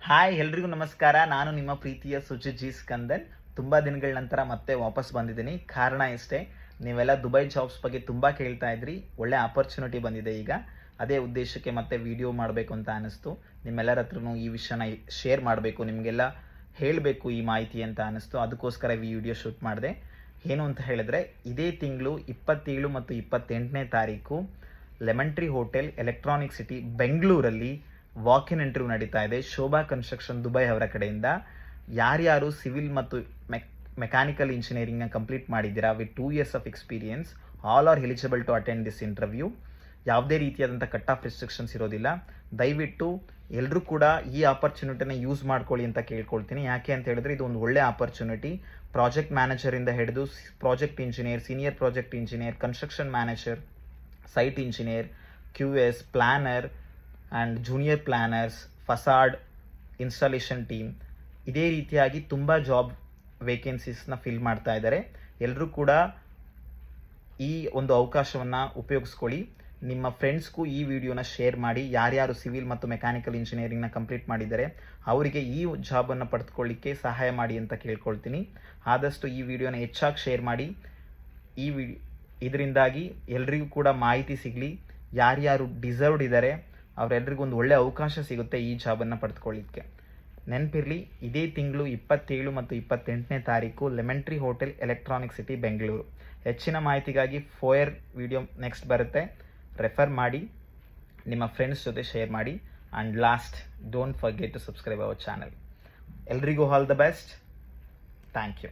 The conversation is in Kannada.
ಹಾಯ್ ಎಲ್ರಿಗೂ ನಮಸ್ಕಾರ. ನಾನು ನಿಮ್ಮ ಪ್ರೀತಿಯ ಸುಜಿತ್ ಜಿ ಸ್ಕಂದನ್. ತುಂಬ ದಿನಗಳ ನಂತರ ಮತ್ತೆ ವಾಪಸ್ ಬಂದಿದ್ದೀನಿ. ಕಾರಣ ಇಷ್ಟೇ, ನೀವೆಲ್ಲ ದುಬೈ ಜಾಬ್ಸ್ ಬಗ್ಗೆ ತುಂಬ ಕೇಳ್ತಾ ಇದ್ರಿ. ಒಳ್ಳೆ ಆಪರ್ಚುನಿಟಿ ಬಂದಿದೆ ಈಗ. ಅದೇ ಉದ್ದೇಶಕ್ಕೆ ಮತ್ತೆ ವಿಡಿಯೋ ಮಾಡಬೇಕು ಅಂತ ಅನ್ನಿಸ್ತು. ನಿಮ್ಮೆಲ್ಲರ ಹತ್ರನೂ ಈ ವಿಷಯನ ಶೇರ್ ಮಾಡಬೇಕು, ನಿಮಗೆಲ್ಲ ಹೇಳಬೇಕು ಈ ಮಾಹಿತಿ ಅಂತ ಅನ್ನಿಸ್ತು. ಅದಕ್ಕೋಸ್ಕರ ಈ ವಿಡಿಯೋ ಶೂಟ್ ಮಾಡಿದೆ. ಏನು ಅಂತ ಹೇಳಿದ್ರೆ, ಇದೇ ತಿಂಗಳು 27 ಮತ್ತು 28ನೇ ತಾರೀಕು Lemon Tree hotel Electronic city ಬೆಂಗಳೂರಲ್ಲಿ ವಾಕ್ ಇನ್ ಇಂಟರ್ವ್ಯೂ ನಡೀತಾ ಇದೆ. ಶೋಭಾ ಕನ್ಸ್ಟ್ರಕ್ಷನ್ ದುಬೈ ಅವರ ಕಡೆಯಿಂದ ಯಾರ್ಯಾರು ಸಿವಿಲ್ ಮತ್ತು ಮೆಕ್ಯಾನಿಕಲ್ ಇಂಜಿನಿಯರಿಂಗ್ನ ಕಂಪ್ಲೀಟ್ ಮಾಡಿದ್ದೀರಾ with 2 years of experience, all are eligible to attend this interview. ಯಾವುದೇ ರೀತಿಯಾದಂಥ ಕಟ್ ಆಫ್ ರಿಸ್ಟ್ರಿಕ್ಷನ್ಸ್ ಇರೋದಿಲ್ಲ. ದಯವಿಟ್ಟು ಎಲ್ಲರೂ ಕೂಡ ಈ ಆಪರ್ಚುನಿಟಿನ ಯೂಸ್ ಮಾಡ್ಕೊಳ್ಳಿ ಅಂತ ಕೇಳ್ಕೊಳ್ತೀನಿ. ಯಾಕೆ ಅಂತ ಹೇಳಿದ್ರೆ, ಇದು ಒಂದು ಒಳ್ಳೆ ಆಪರ್ಚುನಿಟಿ. ಪ್ರಾಜೆಕ್ಟ್ ಮ್ಯಾನೇಜರಿಂದ ಹಿಡಿದು project engineer, senior project engineer, construction manager, site engineer, QS, planner and junior planners, facade installation team, ಇದೇ ರೀತಿಯಾಗಿ ತುಂಬ ಜಾಬ್ ವೇಕೆನ್ಸೀಸ್ನ ಫಿಲ್ ಮಾಡ್ತಾ ಇದ್ದಾರೆ. ಎಲ್ಲರೂ ಕೂಡ ಈ ಒಂದು ಅವಕಾಶವನ್ನು ಉಪಯೋಗಿಸ್ಕೊಳ್ಳಿ. ನಿಮ್ಮ ಫ್ರೆಂಡ್ಸ್ಗೂ ಈ ವಿಡಿಯೋನ ಶೇರ್ ಮಾಡಿ. ಯಾರ್ಯಾರು ಸಿವಿಲ್ ಮತ್ತು ಮೆಕ್ಯಾನಿಕಲ್ ಇಂಜಿನಿಯರಿಂಗ್ನ ಕಂಪ್ಲೀಟ್ ಮಾಡಿದ್ದಾರೆ ಅವರಿಗೆ ಈ ಜಾಬನ್ನು ಪಡೆದುಕೊಳ್ಳಿಕ್ಕೆ ಸಹಾಯ ಮಾಡಿ ಅಂತ ಕೇಳ್ಕೊಳ್ತೀನಿ. ಆದಷ್ಟು ಈ ವಿಡಿಯೋನ ಹೆಚ್ಚಾಗಿ ಶೇರ್ ಮಾಡಿ. ಇದರಿಂದಾಗಿ ಎಲ್ರಿಗೂ ಕೂಡ ಮಾಹಿತಿ ಸಿಗಲಿ. ಯಾರ್ಯಾರು ಡಿಸರ್ವ್ಡ್ ಇದ್ದಾರೆ ಅವರೆಲ್ಲರಿಗೂ ಒಂದು ಒಳ್ಳೆಯ ಅವಕಾಶ ಸಿಗುತ್ತೆ ಈ ಜಾಬನ್ನು ಪಡೆದುಕೊಳ್ಳಿಕ್ಕೆ. ನೆನಪಿರಲಿ, ಇದೇ ತಿಂಗಳು 27 ಮತ್ತು 28ನೇ ತಾರೀಕು Lemon Tree hotel Electronic City Bengaluru. ಹೆಚ್ಚಿನ ಮಾಹಿತಿಗಾಗಿ ಫೋಯರ್ ವಿಡಿಯೋ ನೆಕ್ಸ್ಟ್ ಬರುತ್ತೆ, ರೆಫರ್ ಮಾಡಿ, ನಿಮ್ಮ ಫ್ರೆಂಡ್ಸ್ ಜೊತೆ ಶೇರ್ ಮಾಡಿ. And last, don't forget to subscribe our channel. ಎಲ್ರಿಗೂ all the best. Thank you.